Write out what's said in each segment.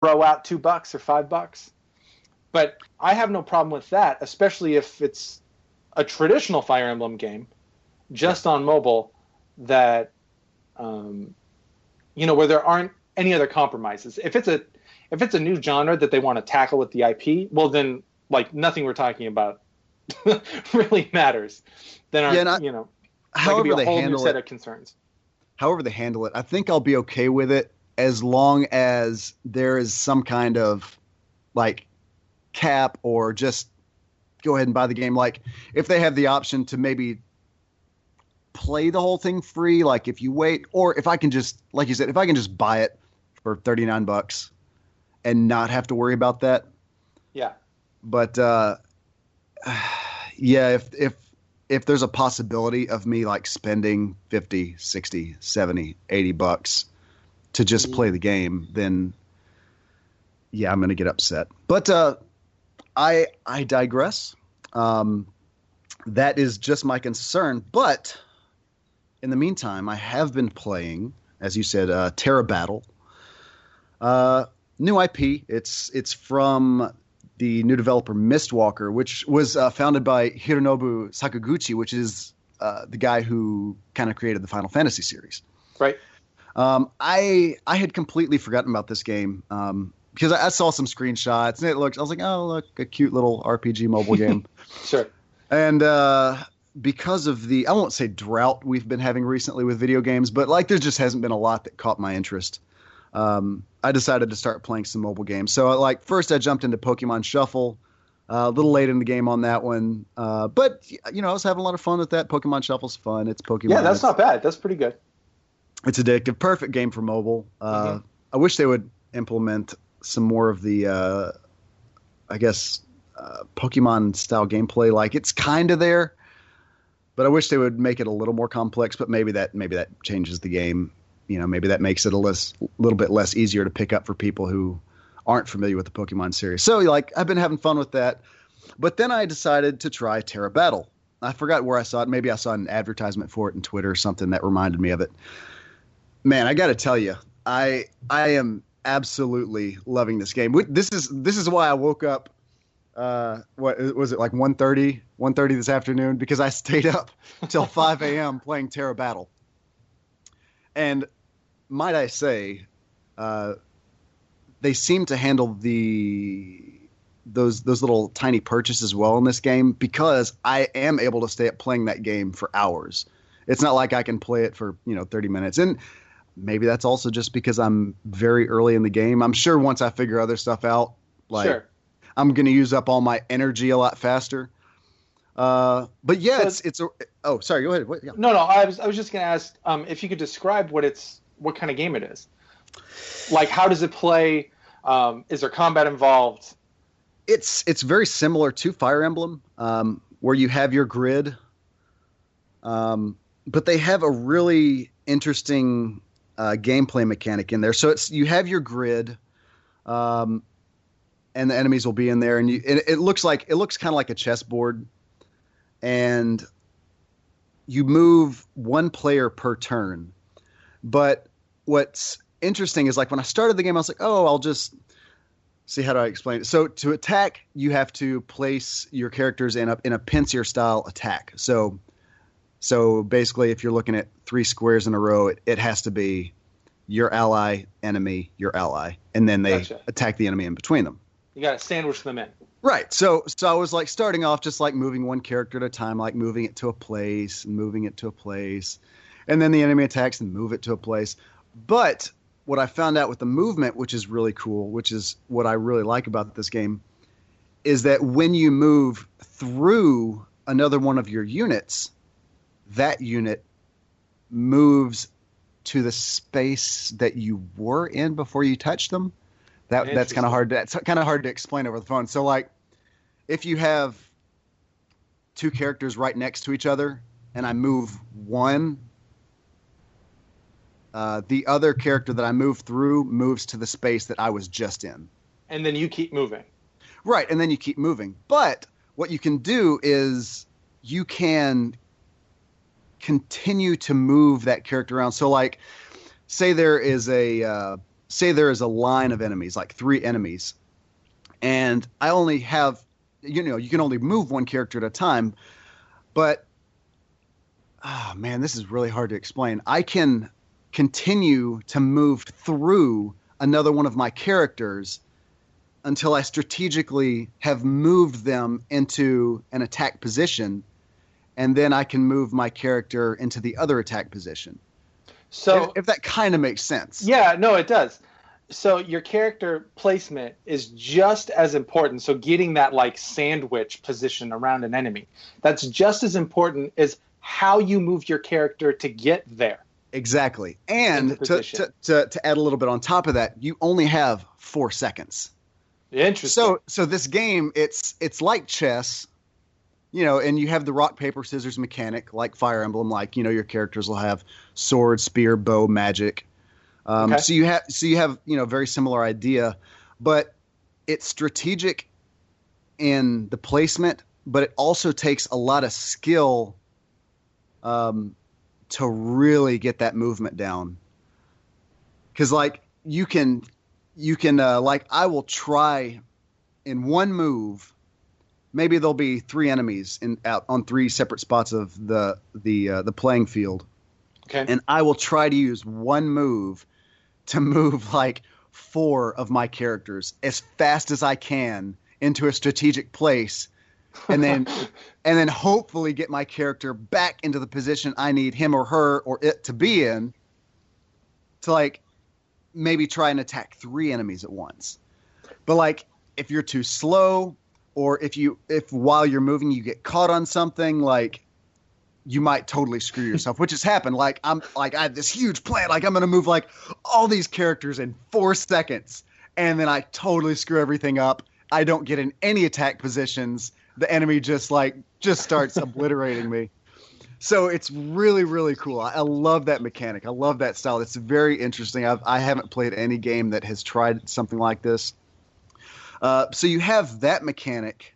throw out $2 or $5. But I have no problem with that, especially if it's a traditional Fire Emblem game, just on mobile, that where there aren't any other compromises. If it's a new genre that they want to tackle with the IP, well then like nothing we're talking about really matters. Then however be a they whole handle new set it, of concerns. however they handle it, I think I'll be okay with it as long as there is some kind of like cap or just go ahead and buy the game. Like if they have the option to maybe play the whole thing free, like if you wait, or if I can just, like you said, if I can just buy it for $39 and not have to worry about that. Yeah. But yeah, if there's a possibility of me like spending 50, 60, 70, $80 to just play the game, then yeah, I'm going to get upset. But I digress. That is just my concern. But in the meantime, I have been playing, as you said, Terra Battle. New IP. It's from the new developer Mistwalker, which was founded by Hironobu Sakaguchi, which is the guy who kind of created the Final Fantasy series. Right. I had completely forgotten about this game because I saw some screenshots and I was like, oh, look, a cute little RPG mobile game. Sure. And because of the, I won't say drought we've been having recently with video games, but like there just hasn't been a lot that caught my interest. I decided to start playing some mobile games. So like first I jumped into Pokemon Shuffle, a little late in the game on that one. But I was having a lot of fun with that. Pokemon Shuffle's fun. It's Pokemon. Yeah, that's not bad. That's pretty good. It's addictive. Perfect game for mobile. I wish they would implement some more of the, Pokemon style gameplay. Like it's kind of there, but I wish they would make it a little more complex. But maybe that changes the game. Maybe that makes it a little bit less easier to pick up for people who aren't familiar with the Pokemon series. So like I've been having fun with that. But then I decided to try Terra Battle. I forgot where I saw it. Maybe I saw an advertisement for it in Twitter or something that reminded me of it. Man, I got to tell you, I am absolutely loving this game. This is why I woke up. What was it, like 1:30 this afternoon? Because I stayed up till 5 a.m. playing Terra Battle. And might I say, they seem to handle those little tiny purchases well in this game, because I am able to stay up playing that game for hours. It's not like I can play it for 30 minutes. And maybe that's also just because I'm very early in the game. I'm sure once I figure other stuff out, sure, I'm going to use up all my energy a lot faster. But yeah, oh, sorry, go ahead. What, yeah. No, I was just going to ask if you could describe what kind of game it is. Like, how does it play? Is there combat involved? It's very similar to Fire Emblem, where you have your grid. But they have a really interesting gameplay mechanic in there. So you have your grid, and the enemies will be in there, and it looks kind of like a chessboard, and you move one player per turn. But what's interesting is, like, when I started the game, I was like, oh, I'll just see, how do I explain it? So to attack, you have to place your characters in a pincer style attack. So basically, if you're looking at 3 squares in a row, it has to be your ally, enemy, your ally, and then they attack the enemy in between them. You got to sandwich them in. Right. So I was like starting off just like moving one character at a time, like moving it to a place and moving it to a place, and then the enemy attacks and move it to a place. But what I found out with the movement, which is really cool, which is what I really like about this game, is that when you move through another one of your units, that unit moves to the space that you were in before you touched them. That's kind of hard. That's kind of hard to explain over the phone. So, like, if you have 2 characters right next to each other, and I move one, the other character that I move through moves to the space that I was just in. And then you keep moving. Right, and then you keep moving. But what you can do is you can continue to move that character around. So, like, say there is a say there is a line of enemies, like 3 enemies, and I only have, you can only move one character at a time, but, oh man, this is really hard to explain. I can continue to move through another one of my characters until I strategically have moved them into an attack position, and then I can move my character into the other attack position. So if that kind of makes sense. Yeah, no, it does. So your character placement is just as important. So getting that like sandwich position around an enemy, that's just as important as how you move your character to get there. Exactly. And to add a little bit on top of that, you only have 4 seconds. Interesting. So this game, it's like chess, and you have the rock, paper, scissors mechanic, like Fire Emblem, like, your characters will have sword, spear, bow, magic. Okay. So you have, very similar idea, but it's strategic in the placement, but it also takes a lot of skill, to really get that movement down. 'Cause like you can like, I will try in one move, maybe there'll be 3 enemies out on 3 separate spots of the playing field. Okay. And I will try to use one move to move like 4 of my characters as fast as I can into a strategic place, and then hopefully get my character back into the position I need him or her or it to be in, to like maybe try and attack 3 enemies at once. But like, if you're too slow, or if while you're moving you get caught on something, like, you might totally screw yourself, which has happened. Like, I had this huge plan, like I'm going to move like all these characters in 4 seconds, and then I totally screw everything up. I don't get in any attack positions. The enemy just starts obliterating me. So it's really, really cool. I love that mechanic. I love that style. It's very interesting. I haven't played any game that has tried something like this. So you have that mechanic.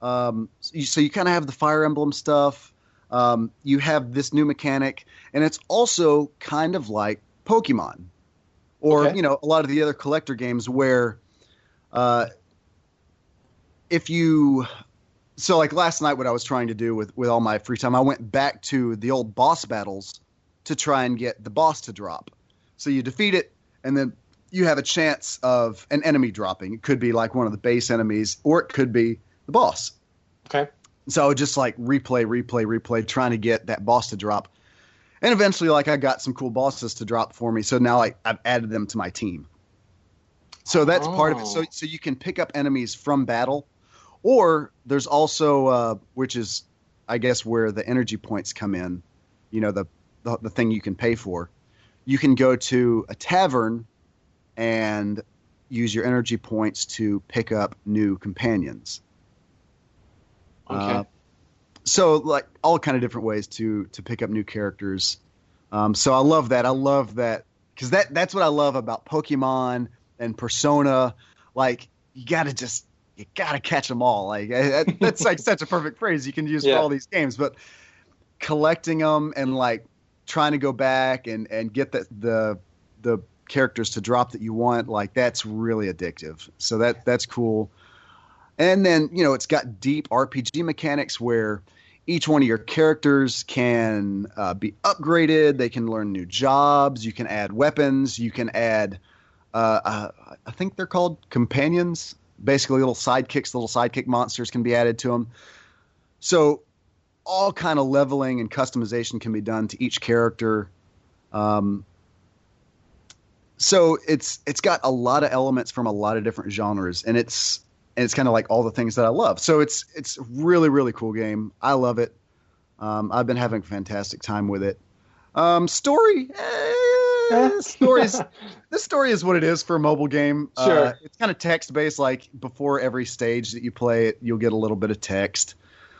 So you kind of have the Fire Emblem stuff. You have this new mechanic, and it's also kind of like Pokemon, or okay. A lot of the other collector games where, so like last night, what I was trying to do with all my free time, I went back to the old boss battles to try and get the boss to drop. So you defeat it, and then you have a chance of an enemy dropping. It could be like one of the base enemies, or it could be the boss. Okay. So I would just like replay, trying to get that boss to drop. And eventually, like, I got some cool bosses to drop for me. So now I've added them to my team. So that's part of it. So you can pick up enemies from battle, or there's also, which is, I guess, where the energy points come in, the thing you can pay for. You can go to a tavern and use your energy points to pick up new companions. Okay. So like all kind of different ways to pick up new characters. So I love that. I love that because that's what I love about Pokemon and Persona. Like, you gotta catch them all. Like, that's like such a perfect phrase you can use for all these games. But collecting them and like trying to go back and get the characters to drop that you want, like, that's really addictive. So that's cool. And then, it's got deep RPG mechanics where each one of your characters can be upgraded. They can learn new jobs. You can add weapons. You can add, I think they're called companions. Basically, little sidekick monsters can be added to them. So all kind of leveling and customization can be done to each character. So it's got a lot of elements from a lot of different genres, and it's kind of like all the things that I love. So it's really, really cool game. I love it. I've been having a fantastic time with it. Story, the story is what it is for a mobile game. Sure. It's kind of text based. Like, before every stage that you play it, you'll get a little bit of text.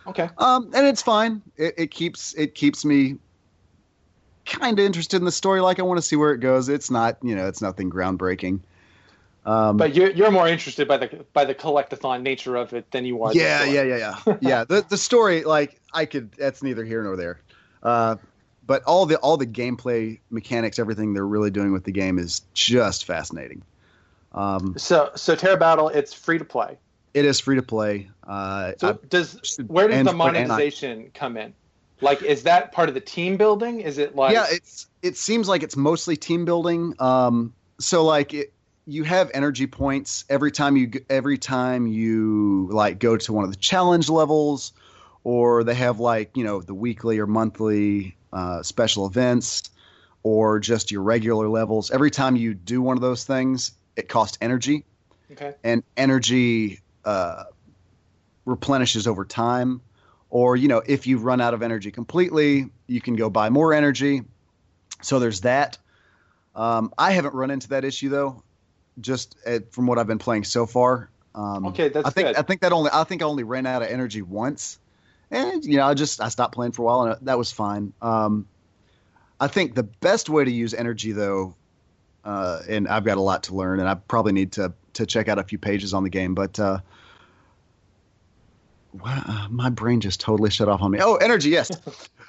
Okay. And it's fine. It keeps me kind of interested in the story. Like, I want to see where it goes. It's not, it's nothing groundbreaking. But you're more interested by the collectathon nature of it than you are. Yeah. The story, like, that's neither here nor there. But But all the gameplay mechanics, everything they're really doing with the game is just fascinating. So Terra Battle, it's free to play. It is free to play. Where does the monetization come in? Like, is that part of the team building? Is it like? Yeah, it seems like it's mostly team building. So like you have energy points every time you like go to one of the challenge levels, or they have like, you know, the weekly or monthly special events, or just your regular levels. Every time you do one of those things, it costs energy. Okay. And energy replenishes over time. Or, you know, if you run out of energy completely, you can go buy more energy. So there's that. I haven't run into that issue though, just from what I've been playing so far. Okay, that's good. I think I only ran out of energy once, and you know, I stopped playing for a while, and that was fine. I think the best way to use energy though, and I've got a lot to learn, and I probably need to check out a few pages on the game, but my brain just totally shut off on me. Oh, energy, yes.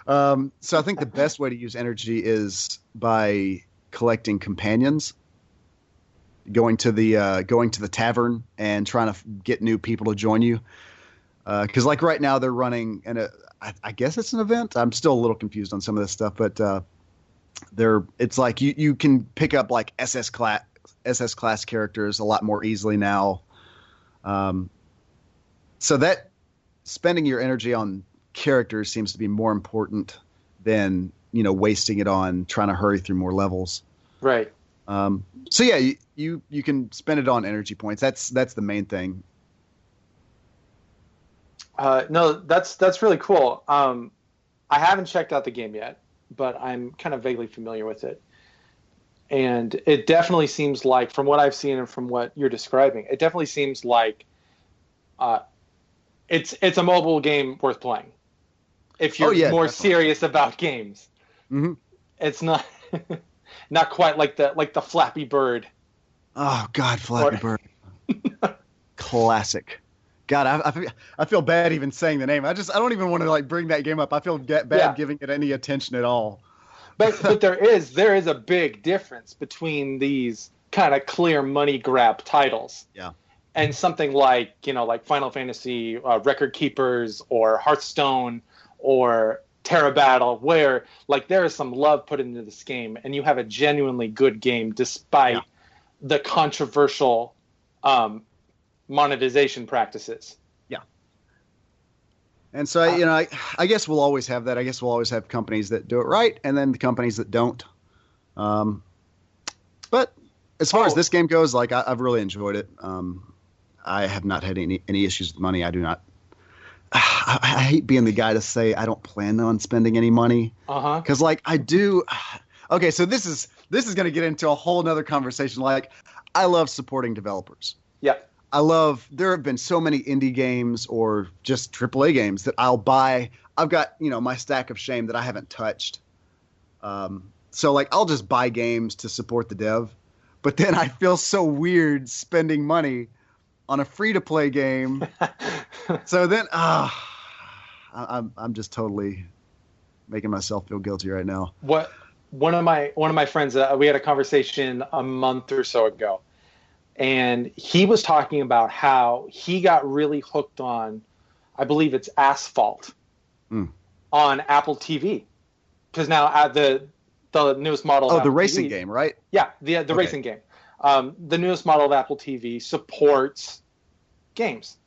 So I think the best way to use energy is by collecting companions, going to the tavern and trying to get new people to join you. Because like right now they're running, and I guess it's an event. I'm still a little confused on some of this stuff, but it's like you can pick up like SS class characters a lot more easily now. So that spending your energy on characters seems to be more important than, you know, wasting it on trying to hurry through more levels. Right. So yeah, you can spend it on energy points. That's the main thing. No, that's really cool. I haven't checked out the game yet, but I'm kind of vaguely familiar with it. And it definitely seems like, from what I've seen and from what you're describing, it definitely seems like it's a mobile game worth playing. If you're more serious about games. Mm-hmm. It's not not quite like the Flappy Bird. Oh God, Flappy Bird. Classic. God, I feel bad even saying the name. I don't even want to like bring that game up. I feel bad giving it any attention at all. But there is a big difference between these kind of clear money grab titles. Yeah. And something like, you know, like Final Fantasy Record Keepers or Hearthstone or Terra Battle, where like there is some love put into this game and you have a genuinely good game despite the controversial monetization practices. Yeah. And so, you know, I guess we'll always have that. I guess we'll always have companies that do it right and then the companies that don't. But as far as this game goes, like I've really enjoyed it. I have not had any issues with money. I do not. I hate being the guy to say I don't plan on spending any money. Because like I do. Okay, so this is going to get into a whole nother conversation. Like I love supporting developers. Yeah. There have been so many indie games or just AAA games that I'll buy. I've got, you know, my stack of shame that I haven't touched. So like I'll just buy games to support the dev, but then I feel so weird spending money on a free-to-play game. So then, I'm just totally making myself feel guilty right now. One of my friends, we had a conversation a month or so ago, and he was talking about how he got really hooked on, I believe it's Asphalt, on Apple TV, because now the newest model. Oh, the racing game, right? Yeah, the racing game. The newest model of Apple TV supports games.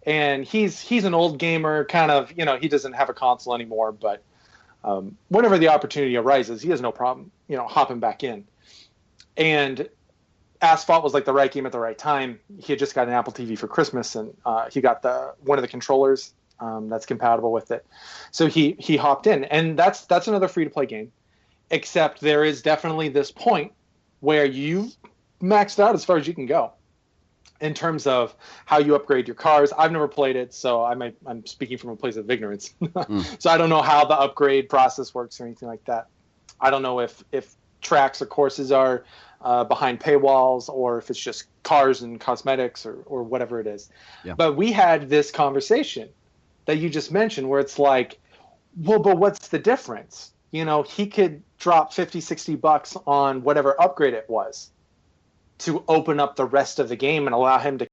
And he's an old gamer, kind of, you know, he doesn't have a console anymore, but whenever the opportunity arises, he has no problem, you know, hopping back in. And Asphalt was like the right game at the right time. He had just got an Apple TV for Christmas, and he got one of the controllers that's compatible with it. So he hopped in, and that's another free-to-play game, except there is definitely this point where you've maxed out as far as you can go in terms of how you upgrade your cars. I've never played it, so I'm speaking from a place of ignorance. So I don't know how the upgrade process works or anything like that. I don't know if tracks or courses are behind paywalls or if it's just cars and cosmetics or whatever it is. Yeah. But we had this conversation that you just mentioned where it's like, well, but what's the difference? he could drop 50, 60 bucks on whatever upgrade it was to open up the rest of the game and allow him to